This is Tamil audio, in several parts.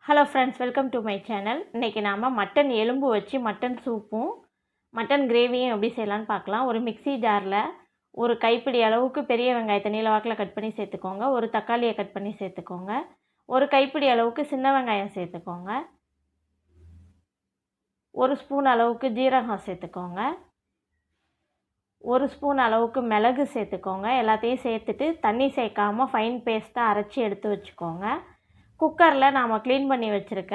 Hello friends, welcome to my channel. இன்றைக்கி நாம் மட்டன் எலும்பு வச்சு மட்டன் சூப்பும் மட்டன் கிரேவியும் எப்படி செய்யலான்னு பார்க்கலாம். ஒரு மிக்ஸி ஜாரில் ஒரு கைப்பிடி அளவுக்கு பெரிய வெங்காயத்தை நீல வாக்கில் கட் பண்ணி சேர்த்துக்கோங்க. ஒரு தக்காளியை கட் பண்ணி சேர்த்துக்கோங்க. ஒரு கைப்பிடி அளவுக்கு சின்ன வெங்காயம் சேர்த்துக்கோங்க. ஒரு ஸ்பூன் அளவுக்கு ஜீரகம் சேர்த்துக்கோங்க. ஒரு ஸ்பூன் அளவுக்கு மிளகு சேர்த்துக்கோங்க. எல்லாத்தையும் சேர்த்துட்டு தண்ணி சேர்க்காமல் ஃபைன் பேஸ்ட்டாக அரைச்சி எடுத்து வச்சுக்கோங்க. குக்கரில் நாம் க்ளீன் பண்ணி வச்சுருக்க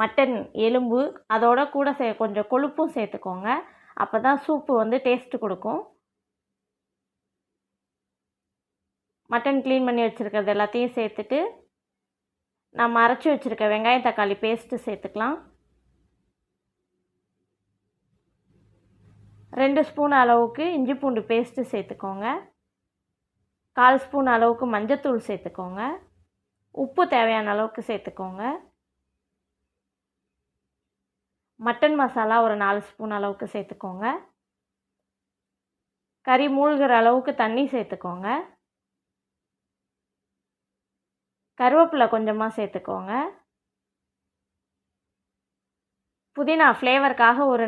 மட்டன் எலும்பு அதோட கூட கொஞ்சம் கொழுப்பும் சேர்த்துக்கோங்க. அப்போ தான் சூப்பு வந்து டேஸ்ட்டு கொடுக்கும். மட்டன் க்ளீன் பண்ணி வச்சுருக்கிறது எல்லாத்தையும் சேர்த்துட்டு நம்ம அரைச்சி வச்சுருக்க வெங்காயம் தக்காளி பேஸ்ட்டு சேர்த்துக்கலாம். 2 ஸ்பூன் அளவுக்கு இஞ்சி பூண்டு பேஸ்ட்டு சேர்த்துக்கோங்க. 1/4 ஸ்பூன் அளவுக்கு மஞ்சத்தூள் சேர்த்துக்கோங்க. உப்பு தேவையான அளவுக்கு சேர்த்துக்கோங்க. மட்டன் மசாலா ஒரு 4 ஸ்பூன் அளவுக்கு சேர்த்துக்கோங்க. கறி மூழ்கிற அளவுக்கு தண்ணி சேர்த்துக்கோங்க. கருவேப்பிலை கொஞ்சமாக சேர்த்துக்கோங்க. புதினா ஃப்ளேவருக்காக ஒரு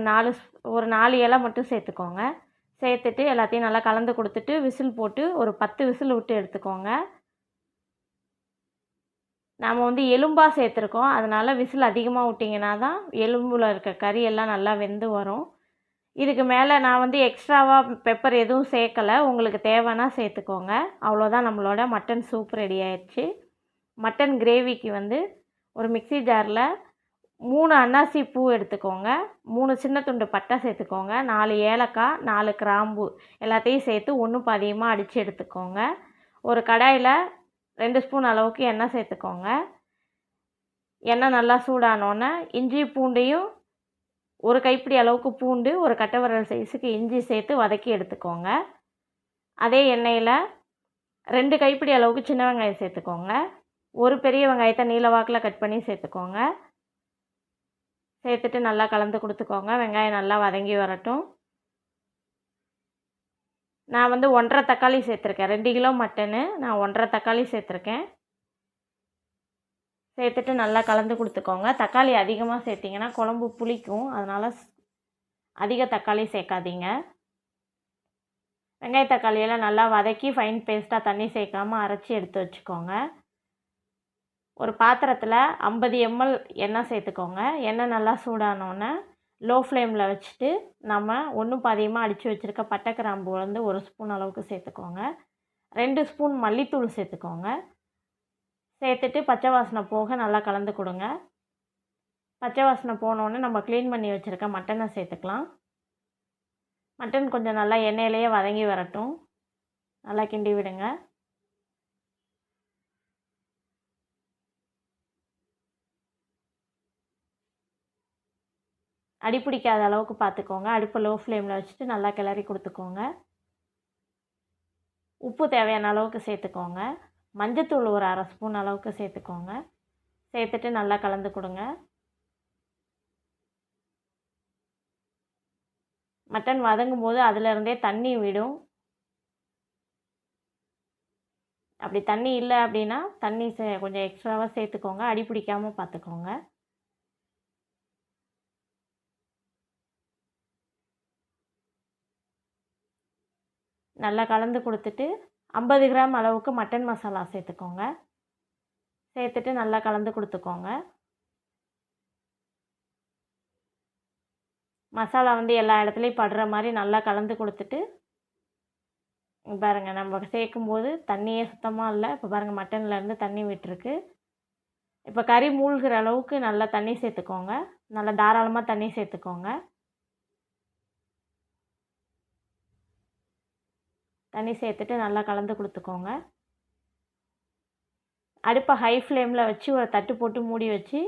4 இலை மட்டும் சேர்த்துக்கோங்க. சேர்த்துட்டு எல்லாத்தையும் நல்லா கலந்து கொடுத்துட்டு விசில் போட்டு ஒரு 10 விசில் விட்டு எடுத்துக்கோங்க. நாம் வந்து எலும்பாக சேர்த்துருக்கோம், அதனால் விசில் அதிகமாக விட்டிங்கன்னா தான் எலும்பில் இருக்க கறி எல்லாம் நல்லா வெந்து வரும். இதுக்கு மேலே நான் வந்து எக்ஸ்ட்ராவாக பெப்பர் எதுவும் சேர்க்கலை. உங்களுக்கு தேவைன்னா சேர்த்துக்கோங்க. அவ்வளோதான், நம்மளோட மட்டன் சூப் ரெடி ஆயிடுச்சு. மட்டன் கிரேவிக்கு வந்து ஒரு மிக்ஸி ஜாரில் 3 அன்னாசி பூ எடுத்துக்கோங்க. 3 சின்ன துண்டு பட்டை சேர்த்துக்கோங்க. 4 ஏலக்காய், 4 கிராம்பு எல்லாத்தையும் சேர்த்து ஒன்றும் பாதியமாக அடித்து எடுத்துக்கோங்க. ஒரு கடாயில் 2 ஸ்பூன் அளவுக்கு எண்ணெய் சேர்த்துக்கோங்க. எண்ணெய் நல்லா சூடானோன்னே இஞ்சி பூண்டையும் ஒரு கைப்பிடி அளவுக்கு பூண்டு, ஒரு கட்டை விரல் சைஸுக்கு இஞ்சி சேர்த்து வதக்கி எடுத்துக்கோங்க. அதே எண்ணெயில் 2 கைப்பிடி அளவுக்கு சின்ன வெங்காயம் சேர்த்துக்கோங்க. ஒரு பெரிய வெங்காயத்தை நீல வாக்கில் கட் பண்ணி சேர்த்துக்கோங்க. சேர்த்துட்டு நல்லா கலந்து கொடுத்துக்கோங்க. வெங்காயம் நல்லா வதங்கி வரட்டும். நான் வந்து 1.5 தக்காளி சேர்த்துருக்கேன். 2 கிலோ மட்டனு நான் 1.5 தக்காளி சேர்த்துருக்கேன். சேர்த்துட்டு நல்லா கலந்து கொடுத்துக்கோங்க. தக்காளி அதிகமாக சேர்த்திங்கன்னா குழம்பு புளிக்கும், அதனால் அதிக தக்காளி சேர்க்காதீங்க. வெங்காய தக்காளியெல்லாம் நல்லா வதக்கி ஃபைன் பேஸ்ட்டாக தண்ணி சேர்க்காமல் அரைச்சி எடுத்து வச்சுக்கோங்க. ஒரு பாத்திரத்தில் 50 ml எண்ணெய் சேர்த்துக்கோங்க. எண்ணெய் நல்லா சூடானோன்னே லோ ஃப்ளேமில் வச்சுட்டு நம்ம ஒன்றும் பாதியமாக அடித்து வச்சுருக்க பட்டை கிராம்பு வந்து 1 ஸ்பூன் அளவுக்கு சேர்த்துக்கோங்க. 2 ஸ்பூன் மல்லித்தூள் சேர்த்துக்கோங்க. சேர்த்துட்டு பச்சை வாசனை போக நல்லா கலந்து கொடுங்க. பச்சை வாசனை போனோடனே நம்ம க்ளீன் பண்ணி வச்சுருக்க மட்டனை சேர்த்துக்கலாம். மட்டன் கொஞ்சம் நல்லா எண்ணெயிலேயே வதங்கி வரட்டும். நல்லா கிண்டி விடுங்க. அடி பிடிக்காத அளவுக்கு பார்த்துக்கோங்க. அடுப்பை லோ ஃப்ளேமில் வச்சுட்டு நல்லா கிளறி கொடுத்துக்கோங்க. உப்பு தேவையான அளவுக்கு சேர்த்துக்கோங்க. மஞ்சத்தூள் ஒரு 1/2 ஸ்பூன் அளவுக்கு சேர்த்துக்கோங்க. சேர்த்துட்டு நல்லா கலந்து கொடுங்க. மட்டன் வதங்கும் போது அதிலிருந்தே தண்ணி விடும். அப்படி தண்ணி இல்லை அப்படின்னா தண்ணி கொஞ்சம் எக்ஸ்ட்ராவாக சேர்த்துக்கோங்க. அடி பிடிக்காமல் பார்த்துக்கோங்க. நல்லா கலந்து கொடுத்துட்டு 50 கிராம் அளவுக்கு மட்டன் மசாலா சேர்த்துக்கோங்க. சேர்த்துட்டு நல்லா கலந்து கொடுத்துக்கோங்க. மசாலா வந்து எல்லா இடத்துலையும் படுற மாதிரி நல்லா கலந்து கொடுத்துட்டு பாருங்கள், நம்ம சேர்க்கும்போது தண்ணியே சுத்தமாக இல்லை. இப்போ பாருங்கள், மட்டன்லேருந்து தண்ணி விட்டுருக்கு. இப்போ கறி மூழ்கிற அளவுக்கு நல்லா தண்ணி சேர்த்துக்கோங்க. நல்லா தாராளமாக தண்ணி சேர்த்துக்கோங்க. தண்ணி சேர்த்துட்டு நல்லா கலந்து கொடுத்துக்கோங்க. அடுப்பை ஹை ஃப்ளேமில் வச்சு ஒரு தட்டு போட்டு மூடி வச்சு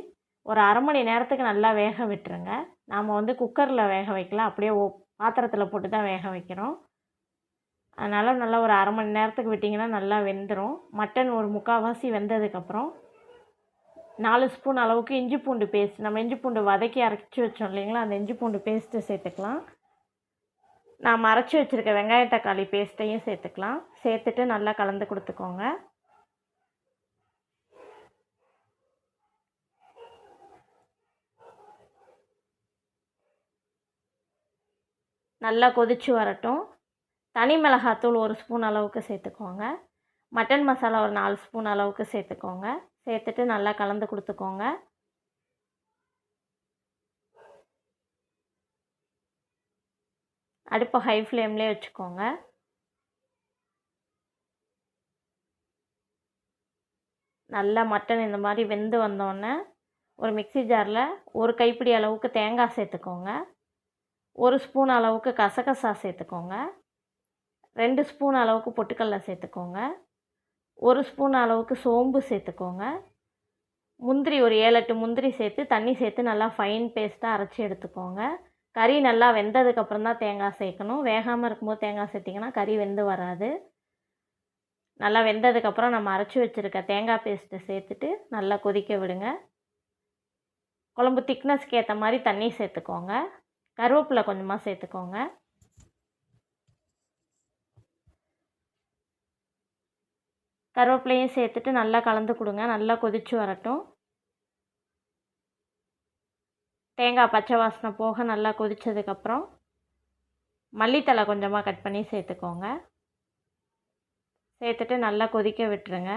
ஒரு 1/2 மணி நேரத்துக்கு நல்லா வேக விட்டுருங்க. நாம் வந்து குக்கரில் வேக வைக்கலாம், அப்படியே பாத்திரத்தில் போட்டு தான் வேக வைக்கிறோம். அதனால் நல்லா ஒரு 1/2 மணி நேரத்துக்கு விட்டிங்கன்னா நல்லா வெந்துடும். மட்டன் ஒரு 3/4 வெந்ததுக்கப்புறம் 4 ஸ்பூன் அளவுக்கு இஞ்சி பூண்டு பேஸ்ட், நம்ம இஞ்சி பூண்டு வதக்கி அரைச்சி வச்சோம் இல்லைங்களா, அந்த இஞ்சி பூண்டு பேஸ்ட்டு சேர்த்துக்கலாம். நாம் அரைச்சி வச்சுருக்க வெங்காய தக்காளி பேஸ்ட்டையும் சேர்த்துக்கலாம். சேர்த்துட்டு நல்லா கலந்து கொடுத்துக்கோங்க. நல்லா கொதித்து வரட்டும். தனி மிளகாத்தூள் 1 ஸ்பூன் அளவுக்கு சேர்த்துக்கோங்க. மட்டன் மசாலா ஒரு 4 ஸ்பூன் அளவுக்கு சேர்த்துக்கோங்க. சேர்த்துட்டு நல்லா கலந்து கொடுத்துக்கோங்க. அடுப்பை ஹை ஃப்ளேம்லேயே வச்சுக்கோங்க. நல்லா மட்டன் இந்த மாதிரி வெந்து வந்தோடனே ஒரு மிக்ஸி ஜாரில் ஒரு கைப்பிடி அளவுக்கு தேங்காய் சேர்த்துக்கோங்க. 1 ஸ்பூன் அளவுக்கு கசகசா சேர்த்துக்கோங்க. 2 ஸ்பூன் அளவுக்கு பொட்டுக்கடலை சேர்த்துக்கோங்க. 1 ஸ்பூன் அளவுக்கு சோம்பு சேர்த்துக்கோங்க. முந்திரி ஒரு 7-8 முந்திரி சேர்த்து தண்ணி சேர்த்து நல்லா ஃபைன் பேஸ்ட்டாக அரைச்சி எடுத்துக்கோங்க. கறி நல்லா வெந்ததுக்கப்புறம் தான் தேங்காய் சேர்க்கணும். வேகாமல் இருக்கும்போது தேங்காய் சேர்த்திங்கன்னா கறி வெந்து வராது. நல்லா வெந்ததுக்கப்புறம் நம்ம அரைச்சி வச்சுருக்க தேங்காய் பேஸ்ட்டை சேர்த்துட்டு நல்லா கொதிக்க விடுங்க. குழம்பு திக்னஸ்க்கு ஏற்ற மாதிரி தண்ணி சேர்த்துக்கோங்க. கருவேப்பிலை கொஞ்சமாக சேர்த்துக்கோங்க. கருவேப்பிலையும் சேர்த்துட்டு நல்லா கலந்து கொடுங்க. நல்லா கொதித்து வரட்டும். தேங்காய் பச்சை வாசனை போக நல்லா கொதித்ததுக்கப்புறம் மல்லித்தழை கொஞ்சமாக கட் பண்ணி சேர்த்துக்கோங்க. சேர்த்துட்டு நல்லா கொதிக்க விட்டுருங்க.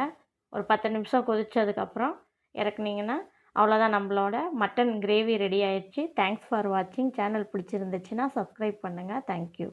ஒரு 10 நிமிஷம் கொதித்ததுக்கப்புறம் இறக்குனீங்கன்னா அவ்வளோதான், நம்மளோட மட்டன் கிரேவி ரெடி ஆயிடுச்சு. தேங்க்ஸ் ஃபார் வாட்சிங். சேனல் பிடிச்சிருந்துச்சுன்னா சப்ஸ்கிரைப் பண்ணுங்கள். தேங்க்யூ.